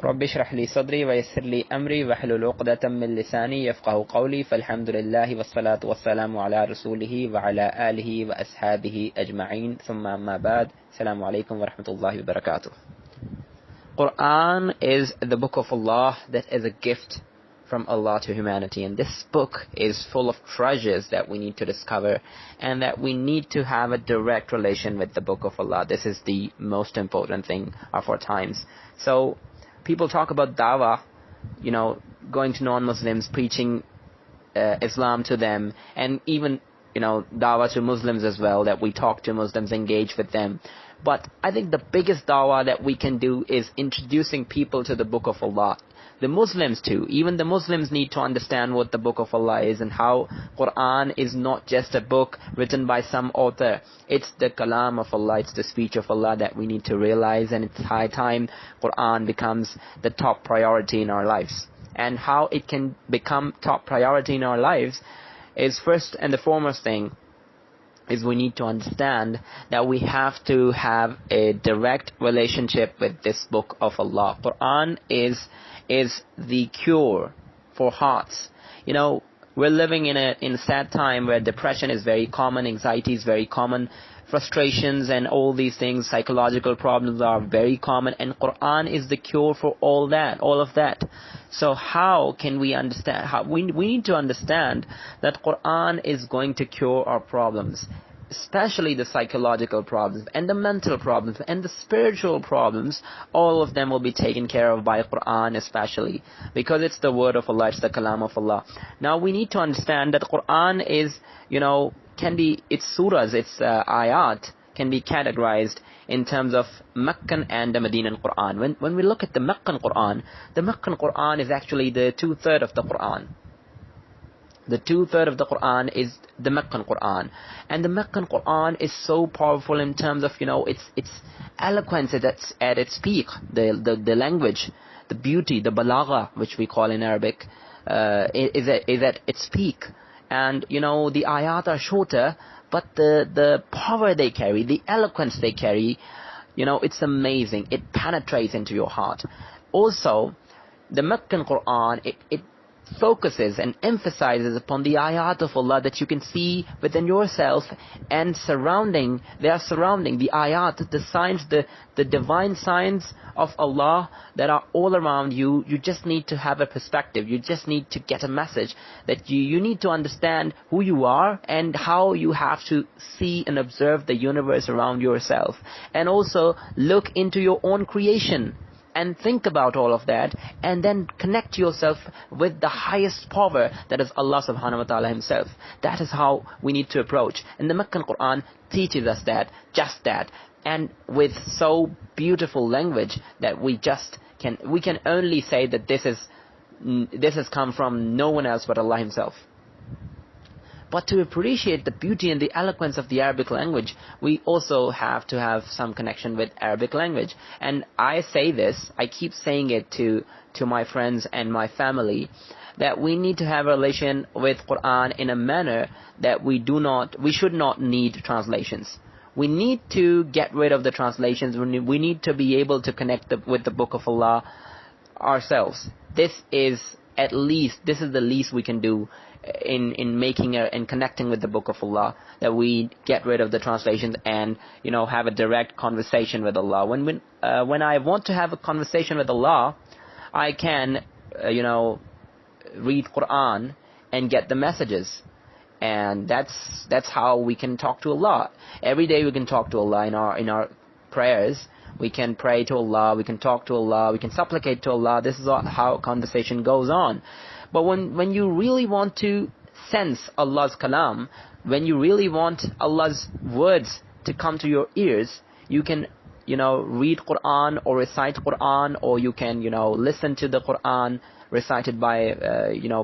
رب اشرح لي صدري ويسر لي أمري واحلل عقدة من لساني يفقهوا قولي فالحمد لله والصلاة والسلام على رسوله وعلى آله وأصحابه أجمعين ثم أما بعد السلام عليكم ورحمة الله وبركاته. Quran is the book of Allah that is a gift from Allah to humanity, and this book is full of treasures that we need to discover and that we need to have a direct relation with the book of Allah. This is the most important thing of our times. So people talk about dawah, going to non-Muslims, preaching Islam to them, and even dawah to Muslims as well, that we talk to Muslims, engage with them. But I think the biggest dawah that we can do is introducing people to the book of Allah. The Muslims too, even the Muslims need to understand what the book of Allah is and how Quran is not just a book written by some author. It's the kalam of Allah, it's the speech of Allah that we need to realize, and it's high time Quran becomes the top priority in our lives. And how it can become top priority in our lives is, first and the foremost thing, is we need to understand that we have to have a direct relationship with this book of Allah. Quran is the cure for hearts. We're living in a sad time where depression is very common, anxiety is very common, frustrations and all these things, psychological problems are very common, and Quran is the cure for all of that. So how can we understand? We need to understand that Quran is going to cure our problems, especially the psychological problems and the mental problems and the spiritual problems. All of them will be taken care of by Quran, especially because it's the word of Allah, it's the kalam of Allah. Now we need to understand that Quran is, its surahs, its ayat can be categorized in terms of Meccan and the Medinan Quran. When we look at the Meccan Quran is actually the 2/3 of the Quran. The 2/3 of the Quran is the Meccan Quran. And the Meccan Quran is so powerful in terms of, its eloquence at its peak. The language, the beauty, the balagha, which we call in Arabic, is at its peak. And, the ayat are shorter, but the power they carry, the eloquence they carry, it's amazing. It penetrates into your heart. Also, the Meccan Quran, it focuses and emphasizes upon the ayat of Allah that you can see within yourself, and they are surrounding the ayat, the signs, the divine signs of Allah that are all around you. You just need to have a perspective. You just need to get a message that you need to understand who you are and how you have to see and observe the universe around yourself, and also look into your own creation and think about all of that, and then connect yourself with the highest power, that is Allah subhanahu wa ta'ala himself. That is how we need to approach. And the Meccan Quran teaches us just that, and with so beautiful language that we can only say that this has come from no one else but Allah himself. But to appreciate the beauty and the eloquence of the Arabic language, we also have to have some connection with Arabic language. And I keep saying it to my friends and my family, that we need to have a relation with Quran in a manner that we should not need translations. We need to get rid of the translations. We need to be able to connect with the book of Allah ourselves. This is the least we can do in making and connecting with the book of Allah, that we get rid of the translations and have a direct conversation with Allah. When I want to have a conversation with Allah, I can read Quran and get the messages, and that's how we can talk to Allah. Every day we can talk to Allah in our prayers. We can pray to Allah, we can talk to Allah, we can supplicate to Allah. This is how conversation goes on. But when you really want to sense Allah's kalam, when you really want Allah's words to come to your ears, you can read Quran or recite Quran, or you can listen to the Quran recited by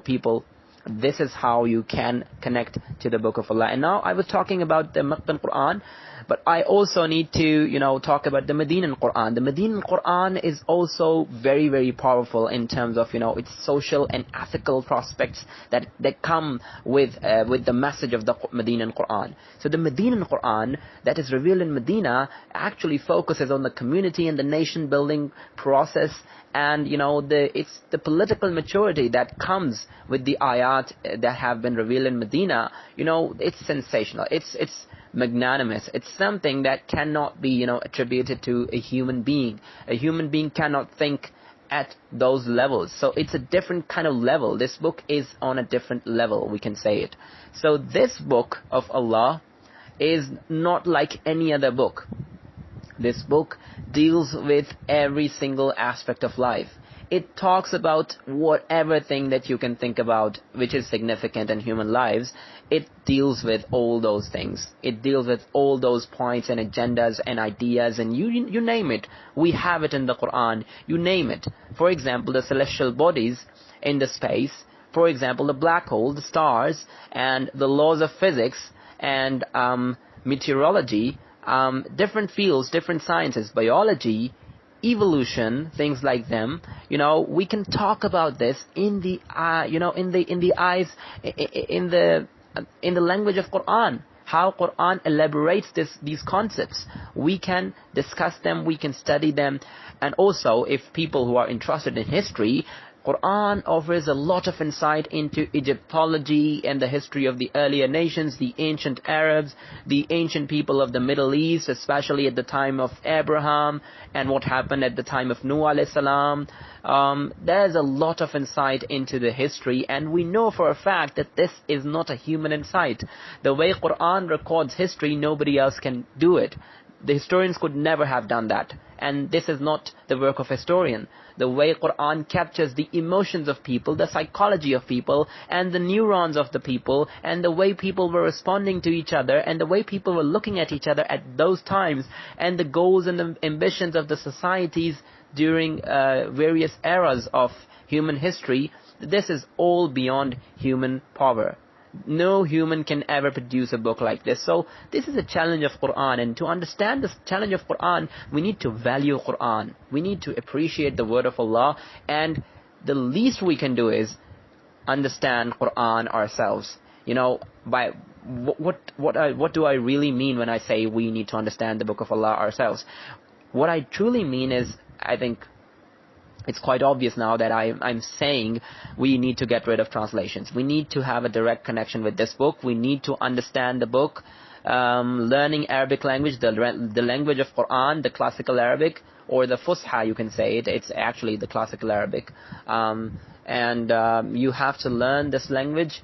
people. This is how you can connect to the book of Allah. And now I was talking about the Meccan Quran, But I also need to, talk about the Medinan Quran. The Medinan Quran is also very, very powerful in terms of, its social and ethical prospects that come with the message of the Medinan Quran. So the Medinan Quran that is revealed in Medina actually focuses on the community and the nation building process, and it's the political maturity that comes with the ayat that have been revealed in Medina. It's sensational. It's magnanimous. It's something that cannot be attributed to a human being. A human being cannot think at those levels. So it's a different kind of level. This book is on a different level, we can say it. So this book of Allah is not like any other book. This book deals with every single aspect of life. It talks about whatever thing that you can think about which is significant in human lives. It deals with all those things. It deals with all those points and agendas and ideas, and you name it. We have it in the Quran. You name it. For example, the celestial bodies in the space. For example, the black hole, the stars, and the laws of physics and meteorology, different fields, different sciences, biology, evolution, things like them. We can talk about this in the language of Quran. How Quran elaborates these concepts. We can discuss them, we can study them, and also if people who are interested in history, Quran offers a lot of insight into Egyptology and the history of the earlier nations, the ancient Arabs, the ancient people of the Middle East, especially at the time of Abraham, and what happened at the time of Nouh alayhi salam. There's a lot of insight into the history, and we know for a fact that this is not a human insight. The way Quran records history, nobody else can do it. The historians could never have done that. And this is not the work of a historian. The way Quran captures the emotions of people, the psychology of people, and the neurons of the people, and the way people were responding to each other, and the way people were looking at each other at those times, and the goals and the ambitions of the societies during various eras of human history. This is all beyond human power. No human can ever produce a book like this. So this is a challenge of Quran, and to understand this challenge of Quran, we need to value Quran. We need to appreciate the word of Allah, and the least we can do is understand Quran ourselves. By what do I really mean when I say we need to understand the book of Allah ourselves? What I truly mean is, I think it's quite obvious now that I'm saying we need to get rid of translations. We need to have a direct connection with this book. We need to understand the book. Learning Arabic language, the language of Quran, the classical Arabic, or the Fusha, you can say it. It's actually the classical Arabic. You have to learn this language.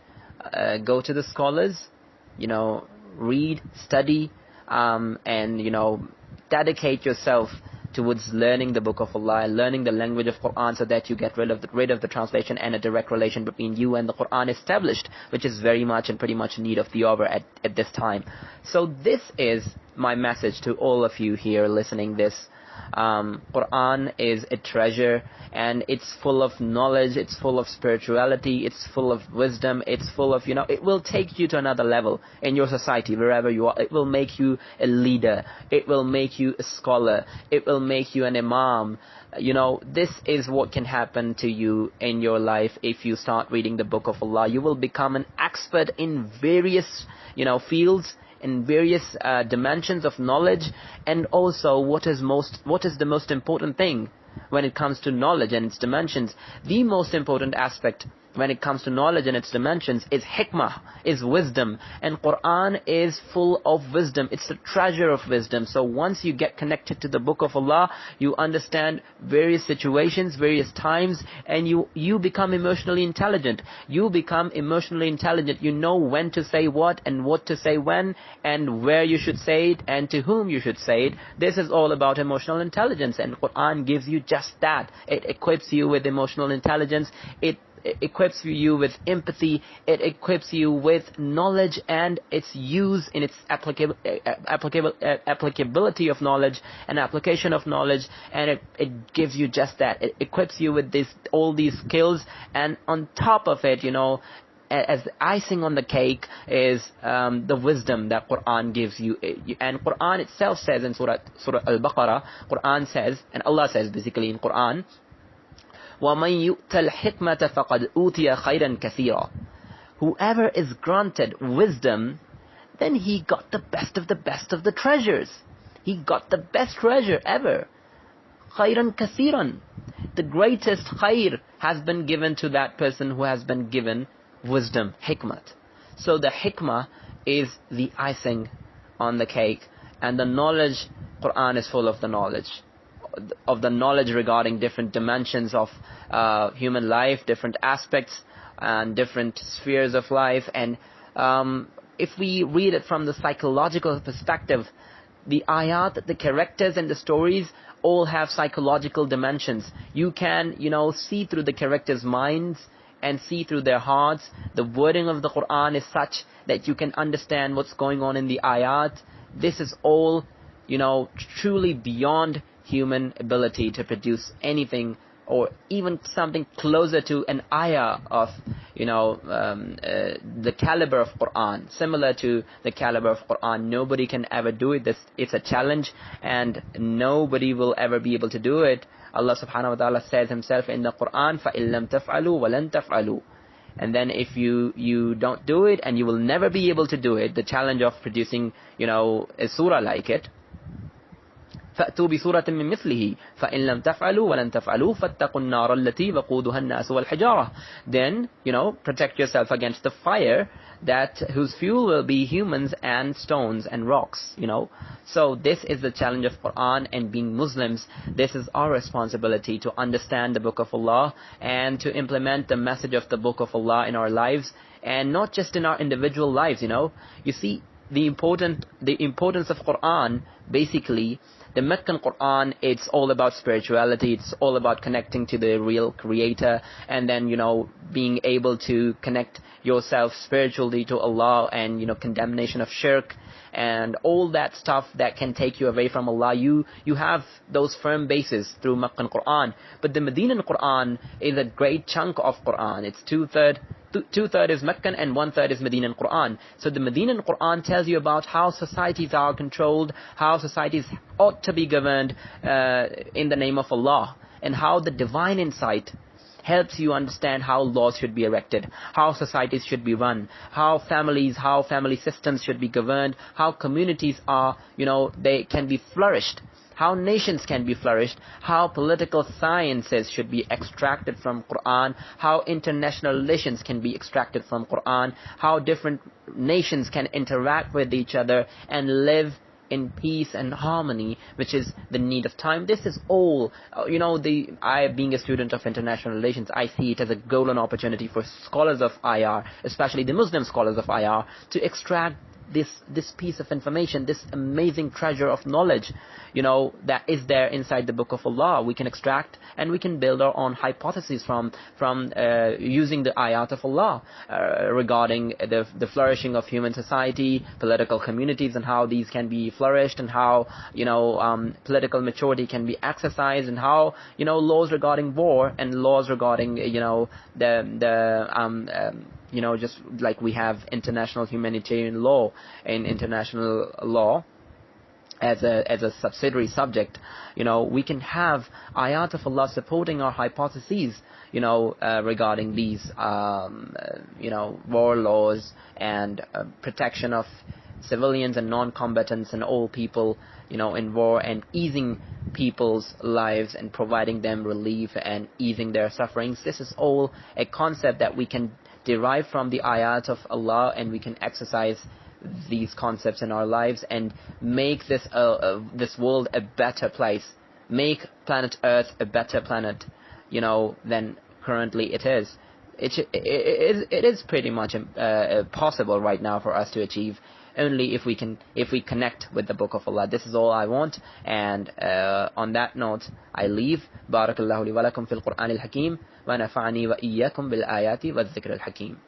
Go to the scholars, read, study, and dedicate yourself towards learning the book of Allah, learning the language of Quran, so that you get rid of the translation, and a direct relation between you and the Quran established, which is very much and pretty much in need of the hour at this time. So this is my message to all of you here listening this. Quran is a treasure, and it's full of knowledge, it's full of spirituality, it's full of wisdom, it's full of, it will take you to another level in your society, wherever you are. It will make you a leader, it will make you a scholar, it will make you an imam. This is what can happen to you in your life if you start reading the book of Allah. You will become an expert in various, fields, in various dimensions of knowledge. And also, what is the most important thing when it comes to knowledge and its dimensions? The most important aspect when it comes to knowledge and its dimensions is hikmah, is wisdom. And Quran is full of wisdom. It's a treasure of wisdom. So once you get connected to the book of Allah, you understand various situations, various times, and you become emotionally intelligent. You become emotionally intelligent. You know when to say what and what to say when, and where you should say it and to whom you should say it. This is all about emotional intelligence, and Quran gives you just that. It equips you with emotional intelligence. It equips you with empathy, it equips you with knowledge and its use in its applicability of knowledge and application of knowledge, and it gives you just that. It equips you with all these skills, and on top of it, as icing on the cake is the wisdom that Quran gives you. And Quran itself says in Surah Al-Baqarah, Quran says, and Allah says basically in Quran, وَمَنْ يُؤْتَ الْحِكْمَةَ فَقَدْ أُوتِيَ خَيْرًا كَثِيرًا. Whoever is granted wisdom, then he got the best of the treasures. He got the best treasure ever. خَيْرًا كَثِيرًا. The greatest khair has been given to that person who has been given wisdom, hikmah. So the hikmah is the icing on the cake, and the knowledge, Quran is full of the knowledge regarding different dimensions of human life, different aspects and different spheres of life. And if we read it from the psychological perspective, the ayat, the characters and the stories all have psychological dimensions. You can, see through the characters' minds and see through their hearts. The wording of the Quran is such that you can understand what's going on in the ayat. This is all, truly beyond human ability to produce anything or even something closer to an ayah of, the caliber of Quran. Similar to the caliber of Quran, nobody can ever do it. It's a challenge, and nobody will ever be able to do it. Allah subhanahu wa ta'ala says himself in the Quran, فَإِن لَمْ تَفْعَلُوا وَلَن تَفْعَلُوا. And then if you don't do it, and you will never be able to do it, the challenge of producing, a surah like it, فَأْتُوا بِسُورَةٍ مِّن مِثْلِهِ فَإِن لَمْ تَفْعَلُوا وَلَن تَفْعَلُوا فَاتَّقُوا النَّارَ الَّتِي وَقُودُهَا النَّاسُ وَالْحِجَارَةُ. Then, protect yourself against the fire whose fuel will be humans and stones and rocks, So this is the challenge of Quran, and being Muslims, this is our responsibility to understand the Book of Allah and to implement the message of the Book of Allah in our lives, and not just in our individual lives, You see, the importance of Quran, basically, the Meccan Quran, it's all about spirituality, it's all about connecting to the real creator, and then, being able to connect yourself spiritually to Allah, and, condemnation of shirk, and all that stuff that can take you away from Allah. You have those firm bases through Meccan Quran. But the Medinan Quran is a great chunk of Quran. It's two-third is Meccan and one-third is Medinan Quran. So the Medinan Quran tells you about how societies are controlled, how societies ought to be governed in the name of Allah, and how the divine insight helps you understand how laws should be erected, how societies should be run, how family systems should be governed, how communities are, they can be flourished, how nations can be flourished, how political sciences should be extracted from Quran, how international relations can be extracted from Quran, how different nations can interact with each other and live in peace and harmony, which is the need of time. This is all, I being a student of international relations, I see it as a golden opportunity for scholars of IR, especially the Muslim scholars of IR, to extract this piece of information, this amazing treasure of knowledge, that is there inside the Book of Allah. We can extract and we can build our own hypotheses from using the ayat of Allah regarding the flourishing of human society, political communities, and how these can be flourished, and how political maturity can be exercised, and how laws regarding war and laws regarding just like we have international humanitarian law and international law as a subsidiary subject, we can have ayat of Allah supporting our hypotheses, regarding these, war laws and protection of civilians and non-combatants and all people, in war, and easing people's lives and providing them relief and easing their sufferings. This is all a concept that we can derive from the ayat of Allah, and we can exercise these concepts in our lives and make this world a better place, make planet Earth a better planet, than currently it is. It is pretty much possible right now for us to achieve, only if we connect with the Book of Allah. This is all I want, and on that note I leave. Barakallahu li wa lakum fil Qur'an al-Hakim wa nafa'ani wa iyyakum bil ayati wa dhikr al-Hakim.